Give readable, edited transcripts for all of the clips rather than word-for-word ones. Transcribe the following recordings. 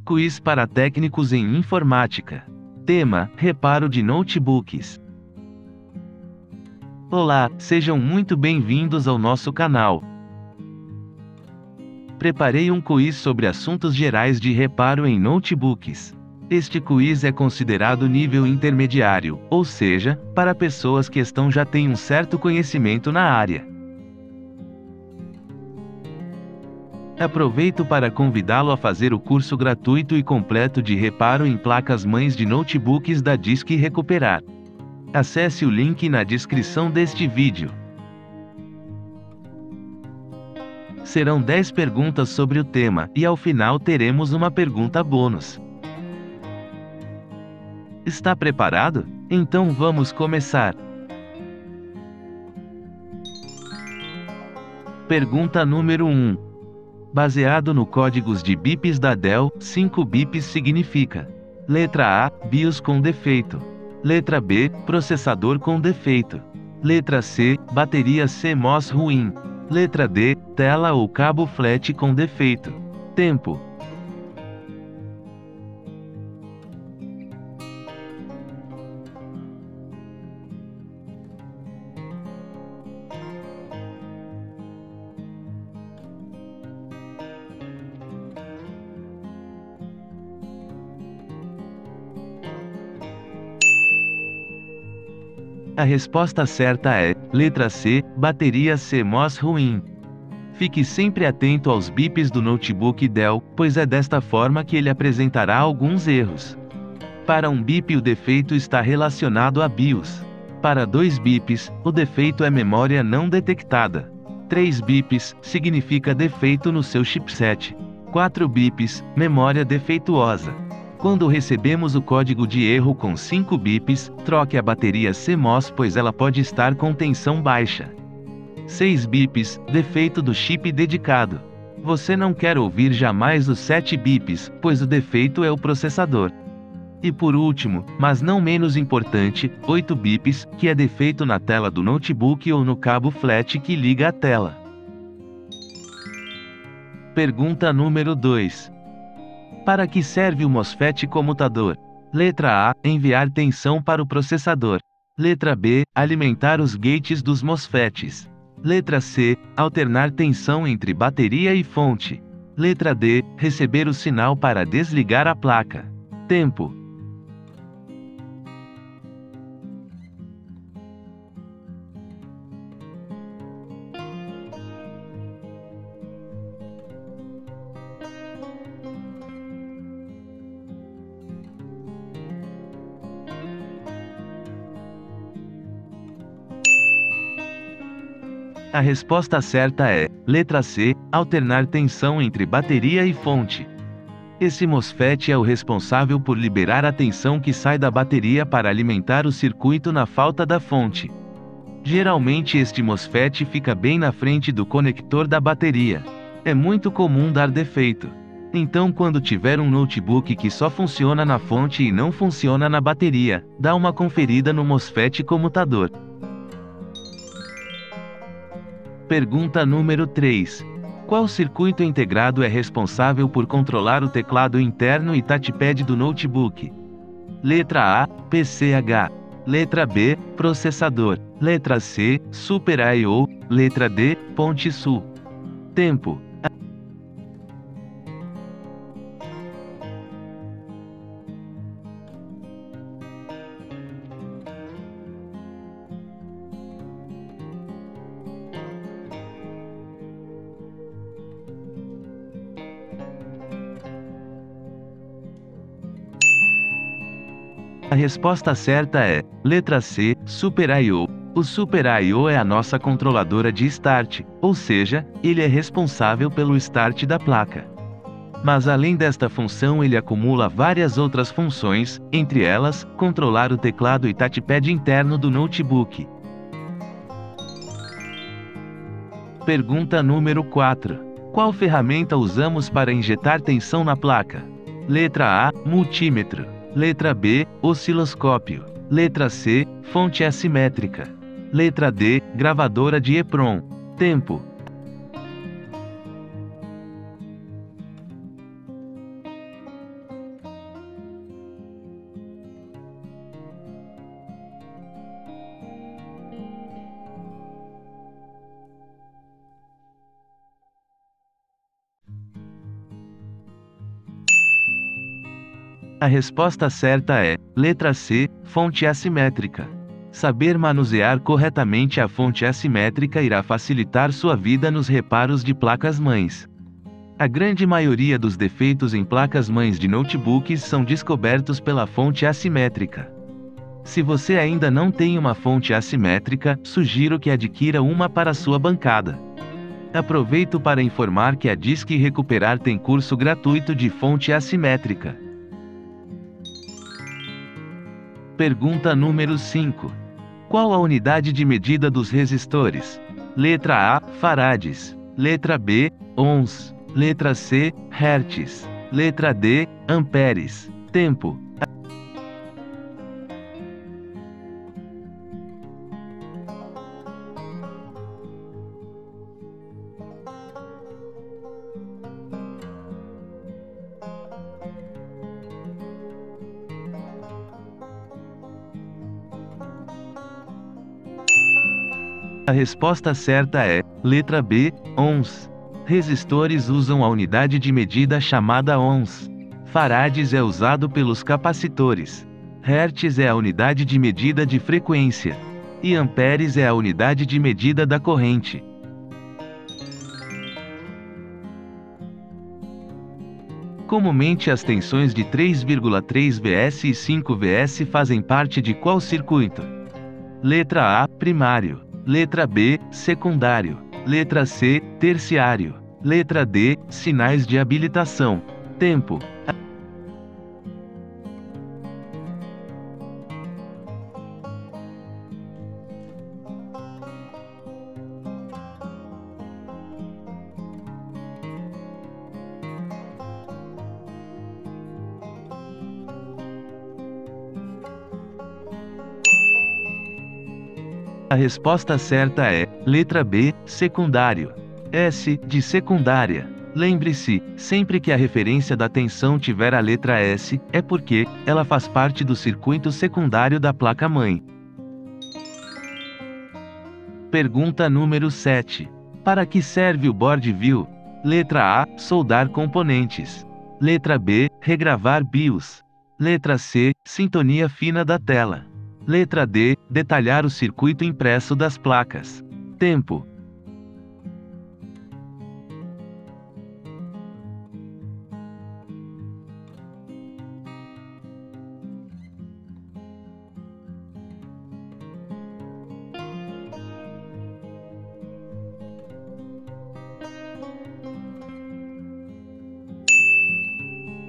Quiz para técnicos em informática. Tema: reparo de notebooks. Olá, sejam muito bem-vindos ao nosso canal. Preparei um quiz sobre assuntos gerais de reparo em notebooks. Este quiz é considerado nível intermediário, ou seja, para pessoas que já têm um certo conhecimento na área. Aproveito para convidá-lo a fazer o curso gratuito e completo de reparo em placas-mães de notebooks da Disque Recuperar. Acesse o link na descrição deste vídeo. Serão 10 perguntas sobre o tema, e ao final teremos uma pergunta bônus. Está preparado? Então vamos começar. Pergunta número 1. Baseado no códigos de bips da Dell, 5 bips significa: letra A, BIOS com defeito. Letra B, processador com defeito. Letra C, bateria CMOS ruim. Letra D, tela ou cabo flat com defeito. Tempo. A resposta certa é, letra C, bateria CMOS ruim. Fique sempre atento aos bips do notebook Dell, pois é desta forma que ele apresentará alguns erros. Para um bip o defeito está relacionado a BIOS. Para 2 bips, o defeito é memória não detectada. 3 bips, significa defeito no seu chipset. 4 bips, memória defeituosa. Quando recebemos o código de erro com 5 bips, troque a bateria CMOS pois ela pode estar com tensão baixa. 6 bips, defeito do chip dedicado. Você não quer ouvir jamais os 7 bips, pois o defeito é o processador. E por último, mas não menos importante, 8 bips, que é defeito na tela do notebook ou no cabo flat que liga a tela. Pergunta número 2. Para que serve o MOSFET comutador? Letra A, enviar tensão para o processador. Letra B, alimentar os gates dos MOSFETs. Letra C, alternar tensão entre bateria e fonte. Letra D, receber o sinal para desligar a placa. Tempo. A resposta certa é, letra C, alternar tensão entre bateria e fonte. Esse MOSFET é o responsável por liberar a tensão que sai da bateria para alimentar o circuito na falta da fonte. Geralmente este MOSFET fica bem na frente do conector da bateria. É muito comum dar defeito. Então quando tiver um notebook que só funciona na fonte e não funciona na bateria, dá uma conferida no MOSFET comutador. Pergunta número 3. Qual circuito integrado é responsável por controlar o teclado interno e touchpad do notebook? Letra A, PCH. Letra B, processador. Letra C, Super I/O. Letra D, ponte SU. Tempo. A resposta certa é, letra C, Super I/O. O Super I/O é a nossa controladora de start, ou seja, ele é responsável pelo start da placa. Mas além desta função ele acumula várias outras funções, entre elas, controlar o teclado e touchpad interno do notebook. Pergunta número 4. Qual ferramenta usamos para injetar tensão na placa? Letra A, multímetro. Letra B, osciloscópio. Letra C, fonte assimétrica. Letra D, gravadora de EPROM. Tempo. A resposta certa é, letra C, fonte assimétrica. Saber manusear corretamente a fonte assimétrica irá facilitar sua vida nos reparos de placas-mães. A grande maioria dos defeitos em placas-mães de notebooks são descobertos pela fonte assimétrica. Se você ainda não tem uma fonte assimétrica, sugiro que adquira uma para sua bancada. Aproveito para informar que a Disque Recuperar tem curso gratuito de fonte assimétrica. Pergunta número 5. Qual a unidade de medida dos resistores? Letra A, farads. Letra B, ohms. Letra C, hertz. Letra D, amperes. Tempo. A resposta certa é, letra B, ohms. Resistores usam a unidade de medida chamada ohms. Farads é usado pelos capacitores. Hertz é a unidade de medida de frequência. E amperes é a unidade de medida da corrente. Comumente as tensões de 3,3 Vs e 5 Vs fazem parte de qual circuito? Letra A, primário. Letra B, secundário. Letra C, terciário. Letra D, sinais de habilitação. Tempo. A resposta certa é, letra B, secundário. S, de secundária. Lembre-se, sempre que a referência da tensão tiver a letra S, é porque ela faz parte do circuito secundário da placa-mãe. Pergunta número 7. Para que serve o board view? Letra A, soldar componentes. Letra B, regravar BIOS. Letra C, sintonia fina da tela. Letra D, detalhar o circuito impresso das placas. Tempo.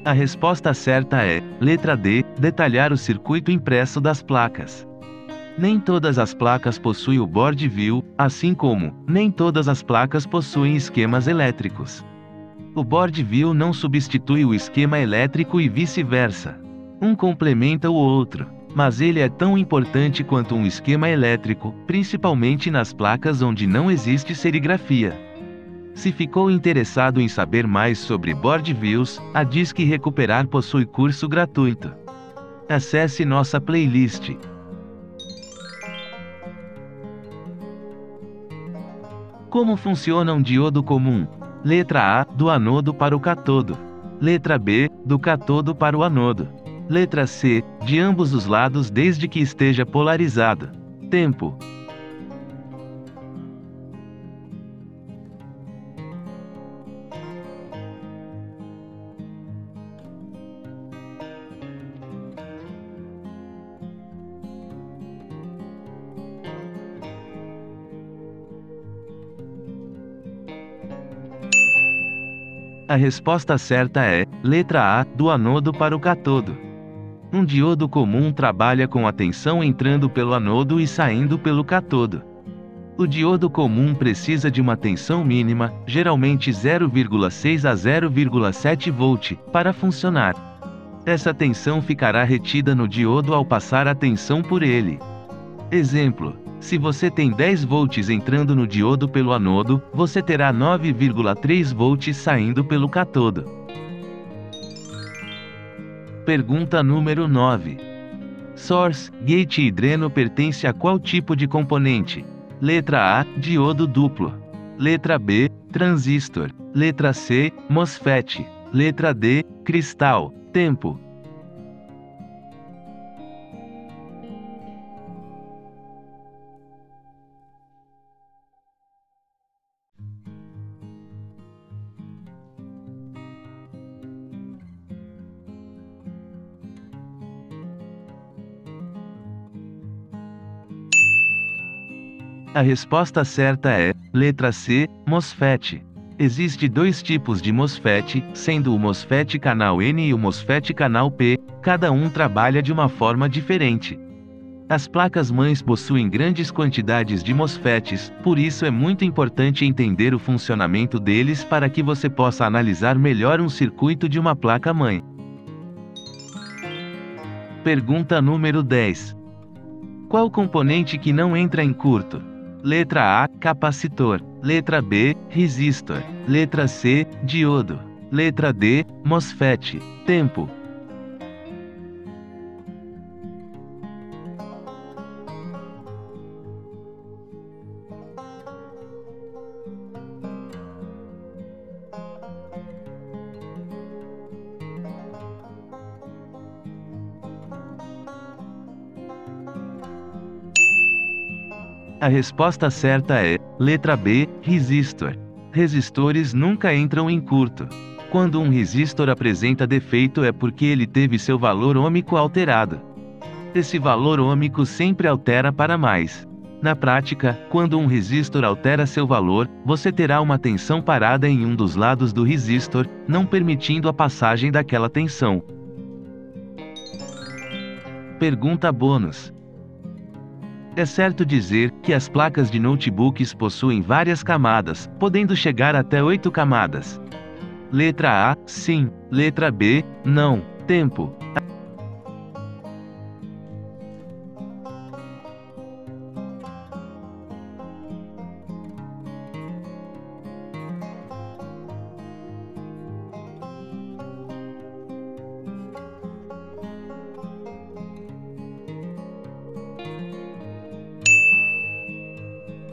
A resposta certa é, letra D, detalhar o circuito impresso das placas. Nem todas as placas possuem o board view, assim como, nem todas as placas possuem esquemas elétricos. O board view não substitui o esquema elétrico e vice-versa. Um complementa o outro, mas ele é tão importante quanto um esquema elétrico, principalmente nas placas onde não existe serigrafia. Se ficou interessado em saber mais sobre board views, a Disque Recuperar possui curso gratuito. Acesse nossa playlist. Como funciona um diodo comum? Letra A, do anodo para o catodo. Letra B, do catodo para o anodo. Letra C, de ambos os lados desde que esteja polarizado. Tempo. A resposta certa é, letra A, do anodo para o catodo. Um diodo comum trabalha com a tensão entrando pelo anodo e saindo pelo catodo. O diodo comum precisa de uma tensão mínima, geralmente 0,6 a 0,7 V, para funcionar. Essa tensão ficará retida no diodo ao passar a tensão por ele. Exemplo: se você tem 10 volts entrando no diodo pelo anodo, você terá 9,3 volts saindo pelo catodo. Pergunta número 9. Source, gate e dreno pertence a qual tipo de componente? Letra A, diodo duplo. Letra B, transistor. Letra C, MOSFET. Letra D, cristal. Tempo. A resposta certa é, letra C, MOSFET. Existe dois tipos de MOSFET, sendo o MOSFET canal N e o MOSFET canal P, cada um trabalha de uma forma diferente. As placas-mães possuem grandes quantidades de MOSFETs, por isso é muito importante entender o funcionamento deles para que você possa analisar melhor um circuito de uma placa-mãe. Pergunta número 10. Qual componente que não entra em curto? Letra A, capacitor. Letra B, resistor. Letra C, diodo. Letra D, MOSFET. Tempo. A resposta certa é, letra B, resistor. Resistores nunca entram em curto. Quando um resistor apresenta defeito é porque ele teve seu valor ôhmico alterado. Esse valor ôhmico sempre altera para mais. Na prática, quando um resistor altera seu valor, você terá uma tensão parada em um dos lados do resistor, não permitindo a passagem daquela tensão. Pergunta bônus. É certo dizer que as placas de notebooks possuem várias camadas, podendo chegar até 8 camadas. Letra A, sim. Letra B, não. Tempo.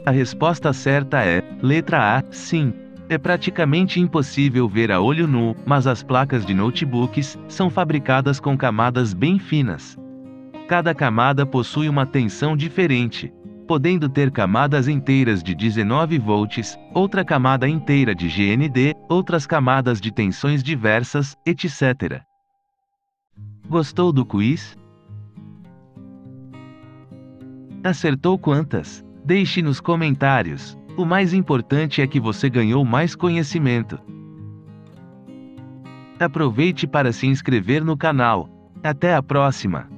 A resposta certa é, letra A, sim. É praticamente impossível ver a olho nu, mas as placas de notebooks são fabricadas com camadas bem finas. Cada camada possui uma tensão diferente, podendo ter camadas inteiras de 19 volts, outra camada inteira de GND, outras camadas de tensões diversas, etc. Gostou do quiz? Acertou quantas? Deixe nos comentários. O mais importante é que você ganhou mais conhecimento. Aproveite para se inscrever no canal. Até a próxima!